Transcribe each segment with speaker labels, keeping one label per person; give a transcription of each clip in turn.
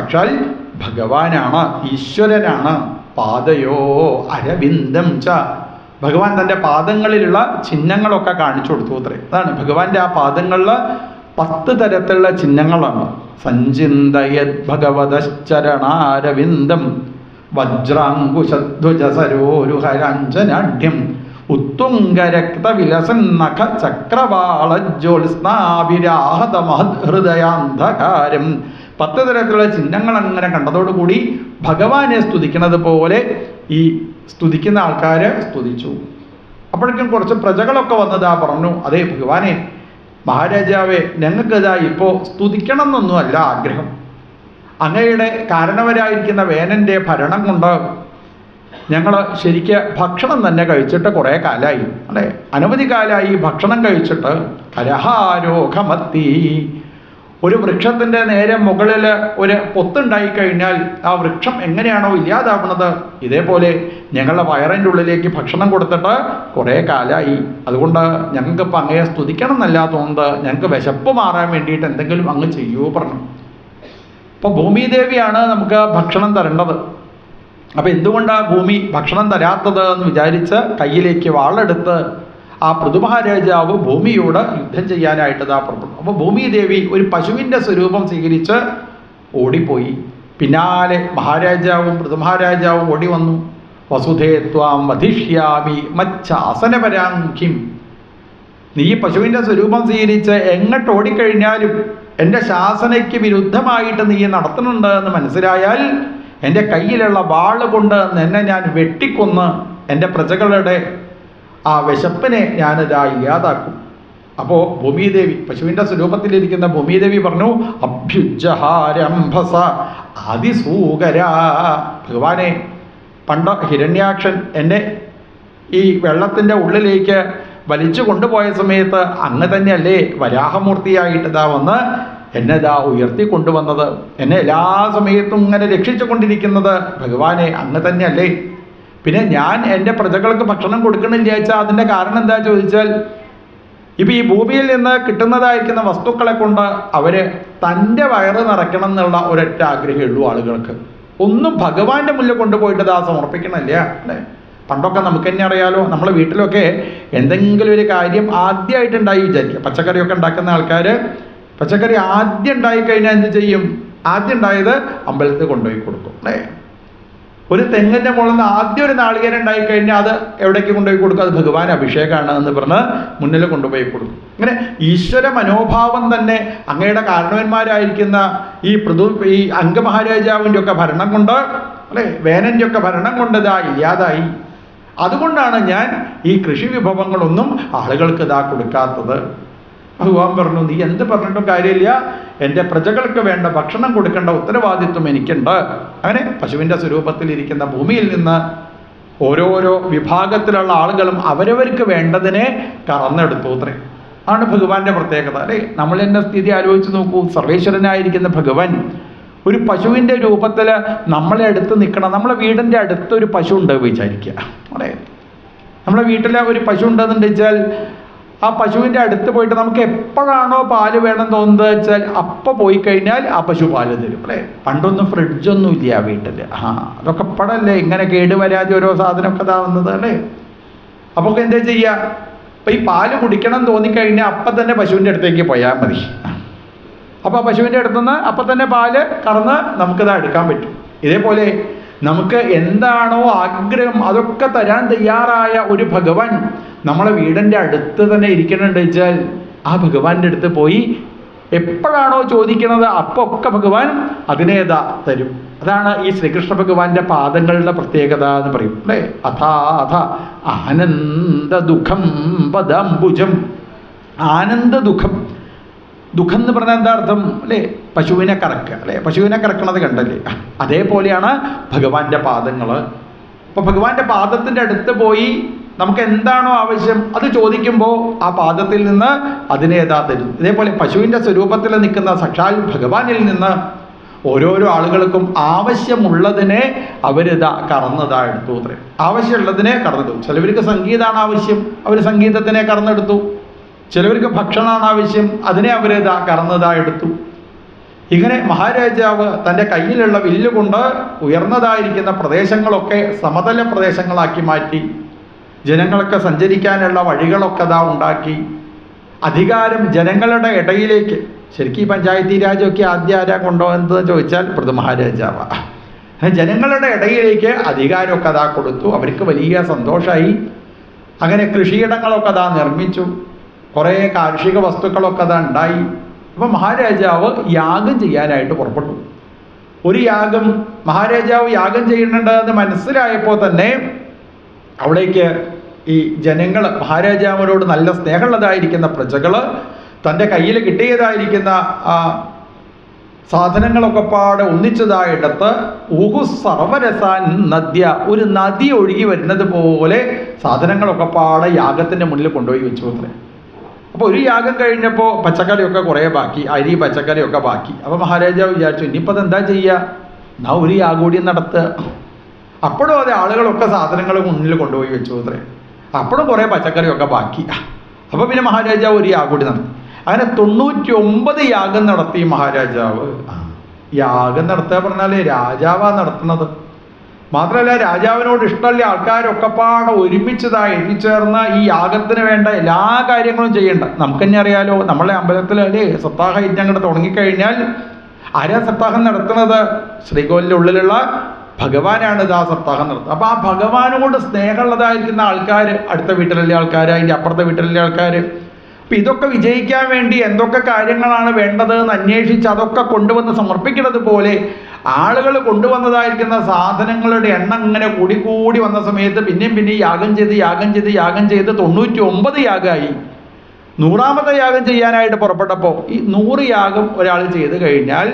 Speaker 1: സാക്ഷാൽ ഭഗവാനാണ്, ഈശ്വരനാണ്. പാദയോ അരവിന്ദം ച, ഭഗവാൻ തൻ്റെ പാദങ്ങളിലുള്ള ചിഹ്നങ്ങളൊക്കെ കാണിച്ചു കൊടുത്തു അത്രേ. അതാണ് ഭഗവാന്റെ ആ പാദങ്ങളിൽ 10 തരത്തിലുള്ള ചിഹ്നങ്ങളാണ്. സഞ്ചിന്തയത് ഭഗവതശ്ചരണാരവിന്ദം വജ്രാങ്കുശധ്വജ സരോരുഹരാഞ്ജനാഢ്യം ഉത്തുംഗരക്തവിലസൻ നഖ ചക്രവാളജ്യോത്സ്നാഭിരാഹത മഹൃദയാന്ധകാരം. 10 തരത്തിലുള്ള ചിഹ്നങ്ങൾ അങ്ങനെ കണ്ടതോടുകൂടി ഭഗവാനെ സ്തുതിക്കുന്നത് പോലെ ഈ സ്തുതിക്കുന്ന ആൾക്കാര് സ്തുതിച്ചു. അപ്പോഴേക്കും കുറച്ച് പ്രജകളൊക്കെ വന്നതാ പറഞ്ഞു, അതേ ഭഗവാനെ, മഹാരാജാവേ, ഞങ്ങൾക്കിതാ ഇപ്പോൾ സ്തുതിക്കണം എന്നൊന്നുമല്ല ആഗ്രഹം. അങ്ങയുടെ കാരണവരായിരിക്കുന്ന വേനൻ്റെ ഭരണം കൊണ്ട് ഞങ്ങൾ ശരിക്ക് ഭക്ഷണം തന്നെ കഴിച്ചിട്ട് കുറേ കാലമായി, അല്ലേ, അനവധി കാലമായി ഭക്ഷണം കഴിച്ചിട്ട്. കരഹാരോഹമത്തി, ഒരു വൃക്ഷത്തിൻ്റെ നേരെ മുകളിൽ ഒരു പൊത്തുണ്ടായിക്കഴിഞ്ഞാൽ ആ വൃക്ഷം എങ്ങനെയാണോ ഇല്ലാതാവുന്നത്, ഇതേപോലെ ഞങ്ങളുടെ വയറിൻ്റെ ഉള്ളിലേക്ക് ഭക്ഷണം കൊടുത്തിട്ട് കുറേ കാലമായി. അതുകൊണ്ട് ഞങ്ങൾക്കിപ്പോൾ അങ്ങയെ സ്തുതിക്കണം എന്നല്ല തോന്നുന്നത്, ഞങ്ങൾക്ക് വിശപ്പ് മാറാൻ വേണ്ടിയിട്ട് എന്തെങ്കിലും അങ്ങ് ചെയ്യുമോ പറഞ്ഞു. അപ്പോൾ ഭൂമിദേവിയാണ് നമുക്ക് ഭക്ഷണം തരേണ്ടത്. അപ്പം എന്തുകൊണ്ടാണ് ഭൂമി ഭക്ഷണം തരാത്തത് എന്ന് വിചാരിച്ച് കയ്യിലേക്ക് വാളെടുത്ത് ആ പൃഥുമഹാരാജാവ് ഭൂമിയോട് യുദ്ധം ചെയ്യാനായിട്ട് പുറപ്പെട്ടു. അപ്പോൾ ഭൂമിദേവി ഒരു പശുവിൻ്റെ സ്വരൂപം സ്വീകരിച്ച് ഓടിപ്പോയി. പിന്നാലെ മഹാരാജാവും പൃഥുമഹാരാജാവും ഓടി വന്നു. വസുധേ ത്വാം വധിഷ്യാമി മച്ചാസനപരാമുഖ്യം, നീ പശുവിൻ്റെ സ്വരൂപം സ്വീകരിച്ച് എങ്ങോട്ട് ഓടിക്കഴിഞ്ഞാലും എൻ്റെ ശാസനയ്ക്ക് വിരുദ്ധമായിട്ട് നീ നടത്തുന്നുണ്ട് എന്ന് മനസ്സിലായാൽ എൻ്റെ കയ്യിലുള്ള വാള് കൊണ്ട് നിന്നെ ഞാൻ വെട്ടിക്കൊന്ന് എൻ്റെ പ്രജകളുടെ ആ വിശപ്പിനെ ഞാനിതാ ഇല്ലാതാക്കും. അപ്പോൾ ഭൂമിദേവി, പശുവിൻ്റെ സ്വരൂപത്തിലിരിക്കുന്ന ഭൂമിദേവി പറഞ്ഞു, അഭ്യുജ്ജഹാരംഭസ അതിസൂകര. ഭഗവാനെ, പണ്ട് ഹിരണ്യാക്ഷൻ എന്നെ ഈ വെള്ളത്തിൻ്റെ ഉള്ളിലേക്ക് വലിച്ചു കൊണ്ടുപോയ സമയത്ത് അങ്ങ് തന്നെയല്ലേ വരാഹമൂർത്തിയായിട്ട് വന്ന് എന്നെ ഉയർത്തി കൊണ്ടുവന്നത്, എന്നെ എല്ലാ സമയത്തും ഇങ്ങനെ രക്ഷിച്ചു കൊണ്ടിരിക്കുന്നത് ഭഗവാനെ അങ്ങ് തന്നെയല്ലേ. പിന്നെ ഞാൻ എൻ്റെ പ്രജകൾക്ക് ഭക്ഷണം കൊടുക്കണില്ല വെച്ചാൽ അതിൻ്റെ കാരണം എന്താ ചോദിച്ചാൽ, ഇപ്പം ഈ ഭൂമിയിൽ നിന്ന് കിട്ടുന്നതായിരിക്കുന്ന വസ്തുക്കളെ കൊണ്ട് അവർ തൻ്റെ വയറ് നിറയ്ക്കണം എന്നുള്ള ഒരൊറ്റ ആഗ്രഹമേ ഉള്ളൂ ആളുകൾക്ക്. ഒന്നും ഭഗവാന്റെ മുന്നിൽ കൊണ്ടുപോയിട്ട് സമർപ്പിക്കണില്ല, അല്ലേ. പണ്ടൊക്കെ നമുക്ക് തന്നെ അറിയാലോ, നമ്മളെ വീട്ടിലൊക്കെ എന്തെങ്കിലും ഒരു കാര്യം ആദ്യമായിട്ടുണ്ടായി വിചാരിക്കുക. പച്ചക്കറിയൊക്കെ ഉണ്ടാക്കുന്ന ആൾക്കാർ പച്ചക്കറി ആദ്യം ഉണ്ടായിക്കഴിഞ്ഞാൽ എന്ത് ചെയ്യും? ആദ്യം ഉണ്ടായത് അമ്പലത്തിൽ കൊണ്ടുപോയി കൊടുക്കും, അല്ലേ. ഒരു തെങ്ങിൻ്റെ മുകളിൽ നിന്ന് ആദ്യം ഒരു നാളികേരം ഉണ്ടായിക്കഴിഞ്ഞാൽ അത് എവിടേക്ക് കൊണ്ടുപോയി കൊടുക്കും? അത് ഭഗവാൻ അഭിഷേകമാണ് എന്ന് പറഞ്ഞ് മുന്നിൽ കൊണ്ടുപോയി കൊടുക്കും. അങ്ങനെ ഈശ്വര മനോഭാവം തന്നെ അങ്ങയുടെ കാരണവന്മാരായിരിക്കുന്ന ഈ അംഗമഹാരാജാവിൻ്റെ ഒക്കെ ഭരണം കൊണ്ട്, അല്ലേ, വേനൻ്റെ ഒക്കെ ഭരണം കൊണ്ട് ഇല്ലാതായി. അതുകൊണ്ടാണ് ഞാൻ ഈ കൃഷി വിഭവങ്ങളൊന്നും ആളുകൾക്ക് കൊടുക്കാത്തത്. ഭഗവാൻ പറഞ്ഞു, നീ എന്ത് പറഞ്ഞിട്ടും കാര്യമില്ല, എൻ്റെ പ്രജകൾക്ക് വേണ്ട ഭക്ഷണം കൊടുക്കേണ്ട ഉത്തരവാദിത്വം എനിക്കുണ്ട്. അങ്ങനെ പശുവിൻ്റെ സ്വരൂപത്തിലിരിക്കുന്ന ഭൂമിയിൽ നിന്ന് ഓരോരോ വിഭാഗത്തിലുള്ള ആളുകളും അവരവർക്ക് വേണ്ടതിനെ കറന്നെടുത്തു അത്രേ. ആണ് ഭഗവാന്റെ പ്രത്യേകത, അല്ലേ. നമ്മൾ എൻ്റെ സ്ഥിതി ആലോചിച്ച് നോക്കൂ. സർവേശ്വരനായിരിക്കുന്ന ഭഗവാൻ ഒരു പശുവിൻ്റെ രൂപത്തിൽ നമ്മളെ അടുത്ത് നിൽക്കണം. നമ്മളെ വീടിൻ്റെ അടുത്തൊരു പശു ഉണ്ട് വിചാരിക്കുക, അല്ലേ. നമ്മളെ വീട്ടിലെ ഒരു പശു ഉണ്ടെന്ന് വെച്ചാൽ ആ പശുവിൻ്റെ അടുത്ത് പോയിട്ട് നമുക്ക് എപ്പോഴാണോ പാല് വേണം തോന്നുന്നത് വെച്ചാൽ അപ്പം പോയി കഴിഞ്ഞാൽ ആ പശു പാല് തരും, അല്ലേ. പണ്ടൊന്നും ഫ്രിഡ്ജൊന്നും ഇല്ല വീട്ടിൽ. അതൊക്കെ ഇപ്പോഴല്ലേ ഇങ്ങനെ കേടുവരാതെ ഓരോ സാധനമൊക്കെ വന്നത്, അല്ലേ. അപ്പോൾ എന്താ ചെയ്യുക? അപ്പം ഈ പാല് കുടിക്കണം തോന്നിക്കഴിഞ്ഞാൽ അപ്പം തന്നെ പശുവിൻ്റെ അടുത്തേക്ക് പോയാൽ മതി. അപ്പോൾ പശുവിൻ്റെ അടുത്തുനിന്ന് അപ്പം തന്നെ പാല് കറന്ന് നമുക്കത് എടുക്കാൻ പറ്റും. ഇതേപോലെ നമുക്ക് എന്താണോ ആഗ്രഹം അതൊക്കെ തരാൻ തയ്യാറായ ഒരു ഭഗവാൻ നമ്മളെ വീടിൻ്റെ അടുത്ത് തന്നെ ഇരിക്കണമെന്ന് വെച്ചാൽ ആ ഭഗവാന്റെ അടുത്ത് പോയി എപ്പോഴാണോ ചോദിക്കുന്നത് അപ്പോൾ ഒക്കെ ഭഗവാൻ അതിനേതാ തരും. അതാണ് ഈ ശ്രീകൃഷ്ണ ഭഗവാന്റെ പാദങ്ങളുടെ പ്രത്യേകത എന്ന് പറയും, അല്ലേ. അഥാ ആനന്ദ ദുഃഖം പദംബുജം. ആനന്ദ ദുഃഖം, ദുഃഖം എന്ന് പറഞ്ഞാൽ എന്താ അർത്ഥം, അല്ലേ. പശുവിനെ കറക്കുക, അല്ലേ. പശുവിനെ കറക്കണത് കണ്ടല്ലേ, അതേപോലെയാണ് ഭഗവാന്റെ പാദങ്ങൾ. അപ്പോൾ ഭഗവാന്റെ പാദത്തിൻ്റെ അടുത്ത് പോയി നമുക്ക് എന്താണോ ആവശ്യം അത് ചോദിക്കുമ്പോൾ ആ പാദത്തിൽ നിന്ന് അതിനേതാ തരും. ഇതേപോലെ പശുവിൻ്റെ സ്വരൂപത്തിൽ നിൽക്കുന്ന സാക്ഷാൽ ഭഗവാനിൽ നിന്ന് ഓരോരോ ആളുകൾക്കും ആവശ്യമുള്ളതിനെ അവരിതാ എടുത്തു അത്രേ. ആവശ്യമുള്ളതിനെ കറന്നെടുത്തു. ചിലവർക്ക് സംഗീതമാണ് ആവശ്യം, അവർ സംഗീതത്തിനെ കറന്നെടുത്തു. ചിലവർക്ക് ഭക്ഷണമാണ് ആവശ്യം, അതിനെ അവരിതാ എടുത്തു. ഇങ്ങനെ മഹാരാജാവ് തൻ്റെ കയ്യിലുള്ള വില്ലുകൊണ്ട് ഉയർന്നതായിരിക്കുന്ന പ്രദേശങ്ങളൊക്കെ സമതല പ്രദേശങ്ങളാക്കി മാറ്റി. ജനങ്ങൾക്ക് സഞ്ചരിക്കാനുള്ള വഴികളൊക്കെ ഉണ്ടാക്കി. അധികാരം ജനങ്ങളുടെ ഇടയിലേക്ക്, ശരിക്കും ഈ പഞ്ചായത്തി രാജൊക്കെ ആദ്യം ആരാ കൊണ്ടുപോകുന്നത് ചോദിച്ചാൽ പൃഥു മഹാരാജാവാണ്. ജനങ്ങളുടെ ഇടയിലേക്ക് അധികാരമൊക്കെ കൊടുത്തു. അവർക്ക് വലിയ സന്തോഷമായി. അങ്ങനെ കൃഷിയിടങ്ങളൊക്കെ നിർമ്മിച്ചു. കുറേ കാർഷിക വസ്തുക്കളൊക്കെ ഉണ്ടായി. അപ്പം മഹാരാജാവ് യാഗം ചെയ്യാനായിട്ട് പുറപ്പെട്ടു. ഒരു യാഗം മഹാരാജാവ് യാഗം ചെയ്യുന്നുണ്ടെന്ന് മനസ്സിലായപ്പോൾ തന്നെ അവിടേക്ക് ഈ ജനങ്ങൾ, മഹാരാജാവിനോട് നല്ല സ്നേഹമുള്ളതായിരിക്കുന്ന പ്രജകൾ, തൻ്റെ കയ്യിൽ കിട്ടിയതായിരിക്കുന്ന സാധനങ്ങളൊക്കെ പാടെ ഒന്നിച്ചതായിടത്ത് ഊഹു സർവരസാൻ നദ്യ, ഒരു നദി ഒഴുകി വരുന്നത് പോലെ സാധനങ്ങളൊക്കെ പാടെ യാഗത്തിൻ്റെ മുന്നിൽ കൊണ്ടുപോയി വെച്ചു അത്രേ. അപ്പോൾ ഒരു യാഗം കഴിഞ്ഞപ്പോൾ പച്ചക്കറിയൊക്കെ കുറേ ബാക്കി, അരി പച്ചക്കറിയൊക്കെ ബാക്കി. അപ്പോൾ മഹാരാജാവ് വിചാരിച്ചു ഇനിയിപ്പോൾ അതെന്താ ചെയ്യുക, എന്നാ ഒരു യാഗം കൂടി നടത്തുക. അപ്പോഴും അതെ, ആളുകളൊക്കെ സാധനങ്ങൾ മുന്നിൽ കൊണ്ടുപോയി വെച്ചു അത്രേ. അപ്പോഴും കുറേ പച്ചക്കറിയൊക്കെ ബാക്കി. അപ്പോൾ പിന്നെ മഹാരാജാവ് ഒരു യാഗം കൂടി നടത്തി. അങ്ങനെ 99 യാഗം നടത്തി മഹാരാജാവ്. യാഗം നടത്തുക പറഞ്ഞാൽ രാജാവാണ് നടത്തുന്നത്. മാത്രമല്ല രാജാവിനോട് ഇഷ്ടമല്ല ആൾക്കാരൊക്കെ പാടെ ഒരുമിച്ചതായി എത്തിച്ചേർന്ന് ഈ യാഗത്തിന് വേണ്ട എല്ലാ കാര്യങ്ങളും ചെയ്യണ്ട. നമുക്ക് തന്നെ അറിയാലോ, നമ്മളെ അമ്പലത്തിൽ അല്ലേ സപ്താഹ യജ്ഞങ്ങൾ തുടങ്ങിക്കഴിഞ്ഞാൽ ആരാ സപ്താഹം നടത്തുന്നത്? ശ്രീകോവിലിൻ്റെ ഉള്ളിലുള്ള ഭഗവാനാണ് ആ സപ്താഹം നടത്തുന്നത്. അപ്പോൾ ആ ഭഗവാനോട് സ്നേഹമുള്ളതായിരിക്കുന്ന ആൾക്കാർ, അടുത്ത വീട്ടിലുള്ള ആൾക്കാർ, അതിൻ്റെ അപ്പുറത്തെ വീട്ടിലുള്ള ആൾക്കാർ, അപ്പം ഇതൊക്കെ വിജയിക്കാൻ വേണ്ടി എന്തൊക്കെ കാര്യങ്ങളാണ് വേണ്ടത് എന്ന് അന്വേഷിച്ച് അതൊക്കെ കൊണ്ടുവന്ന് സമർപ്പിക്കുന്നത് പോലെ ആളുകൾ കൊണ്ടുവന്നതായിരിക്കുന്ന സാധനങ്ങളുടെ എണ്ണം ഇങ്ങനെ കൂടിക്കൂടി വന്ന സമയത്ത് പിന്നെയും യാഗം ചെയ്ത് 99 യാഗമായി. 100ാമത്തെ യാഗം ചെയ്യാനായിട്ട് പുറപ്പെട്ടപ്പോൾ ഈ 100 യാഗം ഒരാൾ ചെയ്ത് കഴിഞ്ഞാൽ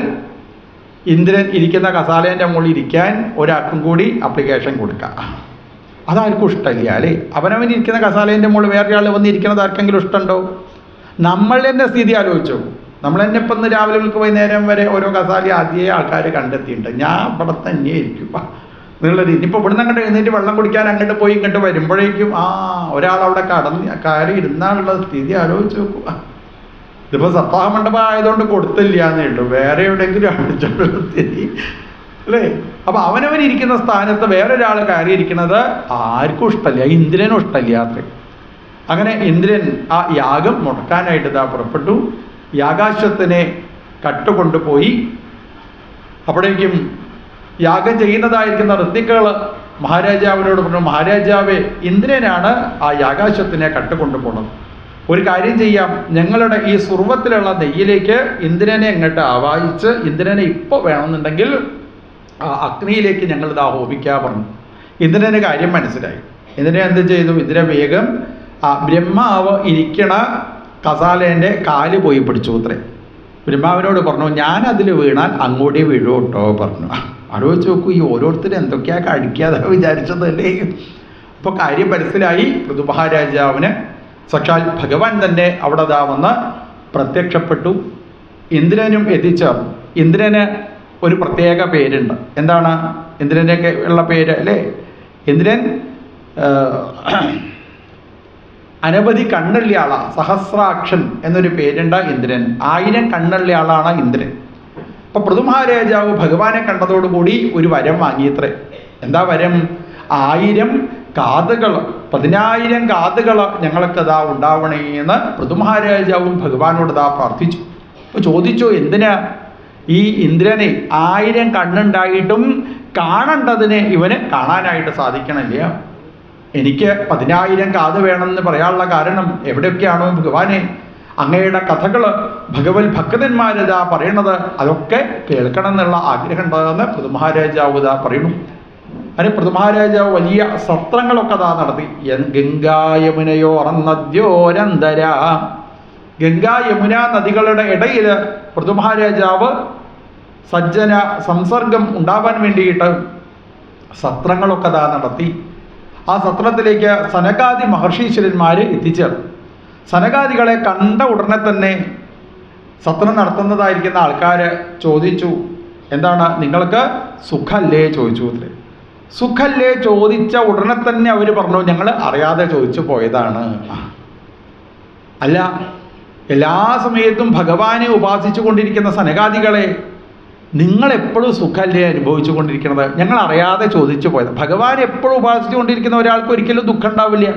Speaker 1: ഇന്ദ്രൻ ഇരിക്കുന്ന കസാലേൻ്റെ മുകളിൽ ഇരിക്കാൻ ഒരാൾക്കും കൂടി അപ്ലിക്കേഷൻ കൊടുക്കുക. അതാർക്കും ഇഷ്ടമില്ല അല്ലേ? അവനവനിരിക്കുന്ന കസാലേൻ്റെ മുകളിൽ വേറെ ആൾ വന്നിരിക്കുന്നത് ആർക്കെങ്കിലും ഇഷ്ടമുണ്ടോ? നമ്മൾ തന്നെ സ്ഥിതി ആലോചിച്ചു. നമ്മൾ തന്നെ ഇപ്പം ഇന്ന് രാവിലെ മുതൽ വൈകുന്നേരം വരെ ഓരോ കസാല ആദ്യമേ ആൾക്കാർ കണ്ടെത്തിയിട്ടുണ്ട്. ഞാൻ ഇവിടെ തന്നെ ഇരിക്കും എന്നുള്ള രീതി. ഇനിയിപ്പോൾ ഇവിടെ നിന്ന് അങ്ങോട്ട് എഴുന്നേറ്റ് വെള്ളം കുടിക്കാൻ അങ്ങോട്ട് പോയി ഇങ്ങോട്ട് വരുമ്പോഴേക്കും ഒരാളവിടെ കയറി ഇരുന്നാലുള്ള സ്ഥിതി ആലോചിച്ച് നോക്കുക. ഇതിപ്പോൾ സപ്താഹ മണ്ഡപം ആയതുകൊണ്ട് കൊടുത്തില്ല എന്നേ ഉള്ളൂ, വേറെ എവിടെയെങ്കിലും അടിച്ചിട്ടുള്ള സ്ഥിതി അല്ലേ? അപ്പം അവനവനിരിക്കുന്ന സ്ഥാനത്ത് വേറൊരാൾ കയറിയിരിക്കുന്നത് ആർക്കും ഇഷ്ടമല്ല, ഇന്ദ്രനും ഇഷ്ടമല്ല അത്രേ. അങ്ങനെ ഇന്ദ്രൻ ആ യാഗം മുടക്കാനായിട്ട് പുറപ്പെട്ടു. യാഗാശ്വത്തിനെ കട്ടുകൊണ്ടുപോയി. അപ്പോഴേക്കും യാഗം ചെയ്യുന്നതായിരിക്കുന്ന ഋത്തിക്കുകൾ മഹാരാജാവിനോട് പറഞ്ഞു, മഹാരാജാവേ, ഇന്ദ്രനാണ് ആ യാഗാശ്വത്തിനെ കട്ടുകൊണ്ടുപോകുന്നത്. ഒരു കാര്യം ചെയ്യാം, ഞങ്ങളുടെ ഈ സുർവത്തിലുള്ള നെയ്യിലേക്ക് ഇന്ദ്രനെ അങ്ങോട്ട് ആവാഹിച്ച് ഇന്ദ്രനെ ഇപ്പോൾ വേണമെന്നുണ്ടെങ്കിൽ അഗ്നിയിലേക്ക് ഞങ്ങൾ ഹോമിക്കാൻ പറഞ്ഞു. ഇന്ദ്രന് കാര്യം മനസ്സിലായി. ഇന്ദ്രൻ എന്ത് ചെയ്തു? ഇന്ദ്രൻ വേഗം ബ്രഹ്മാവ് ഇരിക്കണ കസാലേൻ്റെ കാല് പോയി പിടിച്ചു അത്രേ. ബ്രഹ്മാവിനോട് പറഞ്ഞു, ഞാനതിൽ വീണാൽ അങ്ങോട്ടേ വീഴൂ കേട്ടോ പറഞ്ഞു. ആലോചിച്ച് നോക്കൂ, ഈ ഓരോരുത്തരും എന്തൊക്കെയാ കഴിക്കാതെ വിചാരിച്ചതല്ലേ. അപ്പോൾ കാര്യം മനസ്സിലായി. പൃഥു മഹാരാജാവിന് സാക്ഷാൽ ഭഗവാൻ തന്നെ അവിടെ വന്ന് പ്രത്യക്ഷപ്പെട്ടു. ഇന്ദ്രനും എത്തിച്ചേർന്നു. ഇന്ദ്രന് ഒരു പ്രത്യേക പേരുണ്ട്. എന്താണ് ഇന്ദ്രനൊക്കെ ഉള്ള പേര് അല്ലേ? ഇന്ദ്രൻ അനവധി കണ്ണുള്ള ആളാണ്. സഹസ്രാക്ഷൻ എന്നൊരു പേരുണ്ട് ഇന്ദ്രൻ. 1000 കണ്ണുള്ള ആളാണ് ഇന്ദ്രൻ. അപ്പോൾ പൃഥു മഹാരാജാവ് ഭഗവാനെ കണ്ടതോടുകൂടി ഒരു വരം വാങ്ങിയത്രേ. എന്താ വരം? 1000 കാതുകൾ, 10000 കാതുകൾ ഞങ്ങൾക്ക് ഉണ്ടാവണേന്ന് പൃഥു മഹാരാജാവും ഭഗവാനോട് പ്രാർത്ഥിച്ചു. അപ്പോൾ ചോദിച്ചു, എന്തിനാ ഈ ഇന്ദ്രനെ 1000 കണ്ണുണ്ടായിട്ടും കാണേണ്ടതിന് ഇവന് കാണാനായിട്ട് സാധിക്കണില്ല? എനിക്ക് 10000 കാത് വേണമെന്ന് പറയാനുള്ള കാരണം എവിടെയൊക്കെയാണോ ഭഗവാനെ അങ്ങയുടെ കഥകൾ ഭഗവത് ഭക്തന്മാരിതാ പറയണത് അതൊക്കെ കേൾക്കണം എന്നുള്ള ആഗ്രഹം ഉണ്ടാകുന്ന പൃഥു മഹാരാജാവ് പറയുന്നു. അതിന് പൃഥു മഹാരാജാവ് വലിയ സത്രങ്ങളൊക്കെ നടത്തി. ഗംഗായമുനയോ നദ്യോരന്തര, ഗംഗാ യമുന നദികളുടെ ഇടയിൽ പൃഥു മഹാരാജാവ് സജ്ജന സംസർഗം ഉണ്ടാവാൻ വേണ്ടിയിട്ട് സത്രങ്ങളൊക്കെ നടത്തി. ആ സത്രത്തിലേക്ക് സനകാദി മഹർഷീശ്വരന്മാർ എത്തിച്ചേർന്നു. സനകാദികളെ കണ്ട ഉടനെ തന്നെ സത്രം നടത്തുന്നതായിരിക്കുന്ന ആൾക്കാർ ചോദിച്ചു, എന്താണ് നിങ്ങൾക്ക് സുഖല്ലേ ചോദിച്ചു. സുഖല്ലേ ചോദിച്ച ഉടനെ തന്നെ അവർ പറഞ്ഞു, ഞങ്ങൾ അറിയാതെ ചോദിച്ചു പോയതാണ്. അല്ല, എല്ലാ സമയത്തും ഭഗവാനെ ഉപാസിച്ചു കൊണ്ടിരിക്കുന്ന സനകാദികളെ, നിങ്ങളെപ്പോഴും സുഖമല്ലേ അനുഭവിച്ചു കൊണ്ടിരിക്കുന്നത്? ഞങ്ങൾ അറിയാതെ ചോദിച്ചു പോയത്. ഭഗവാൻ എപ്പോഴും ഉപാസിച്ചു കൊണ്ടിരിക്കുന്ന ഒരാൾക്ക് ഒരിക്കലും ദുഃഖം ഉണ്ടാവില്ല.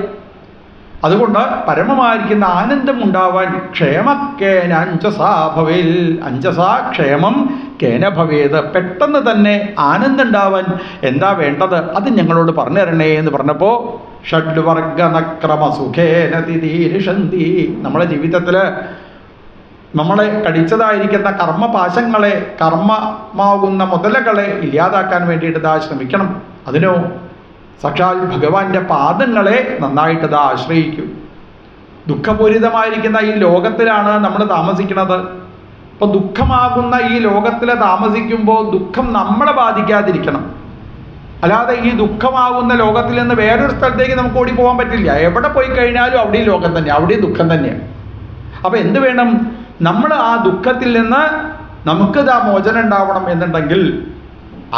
Speaker 1: അതുകൊണ്ട് പരമമായിരിക്കുന്ന ആനന്ദം ഉണ്ടാവാൻ ക്ഷേമക്കേന അഞ്ചസാ ഭവേൽ, അഞ്ചസാ ക്ഷേമം കേന ഭവേത്, പെട്ടെന്ന് തന്നെ ആനന്ദം ഉണ്ടാവാൻ എന്താ വേണ്ടത് അത് ഞങ്ങളോട് പറഞ്ഞു തരണേ എന്ന് പറഞ്ഞപ്പോൾ ഷഡ്വർഗനക്രമസുഖേന തിരീരിഷന്തി, നമ്മളെ ജീവിതത്തിൽ നമ്മളെ കടിച്ചതായിരിക്കുന്ന കർമ്മപാശങ്ങളെ, കർമ്മമാകുന്ന മുതലകളെ ഇല്ലാതാക്കാൻ വേണ്ടിയിട്ട് ഇതാ ശ്രമിക്കണം. അതിനോ സാക്ഷാൽ ഭഗവാന്റെ പാദങ്ങളെ നന്നായിട്ട് ഇതാ ആശ്രയിക്കൂ. ദുഃഖപൂരിതമായിരിക്കുന്ന ഈ ലോകത്തിലാണ് നമ്മൾ താമസിക്കുന്നത്. അപ്പോൾ ദുഃഖമാകുന്ന ഈ ലോകത്തിൽ താമസിക്കുമ്പോൾ ദുഃഖം നമ്മളെ ബാധിക്കാതിരിക്കണം. അല്ലാതെ ഈ ദുഃഖമാകുന്ന ലോകത്തിൽ നിന്ന് വേറൊരു സ്ഥലത്തേക്ക് നമുക്ക് ഓടിപ്പോകാൻ പറ്റില്ല. എവിടെ പോയി കഴിഞ്ഞാലും അവിടെയും ലോകം തന്നെ, അവിടെയും ദുഃഖം തന്നെയാണ്. അപ്പോൾ എന്ത് വേണം? നമ്മൾ ആ ദുഃഖത്തിൽ നിന്ന് നമുക്കിതാ മോചനം ഉണ്ടാവണം എന്നുണ്ടെങ്കിൽ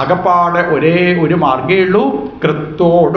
Speaker 1: ആകപ്പാടെ ഒരേ ഒരു മാർഗ്ഗമേ ഉള്ളൂ, കൃത്തോട്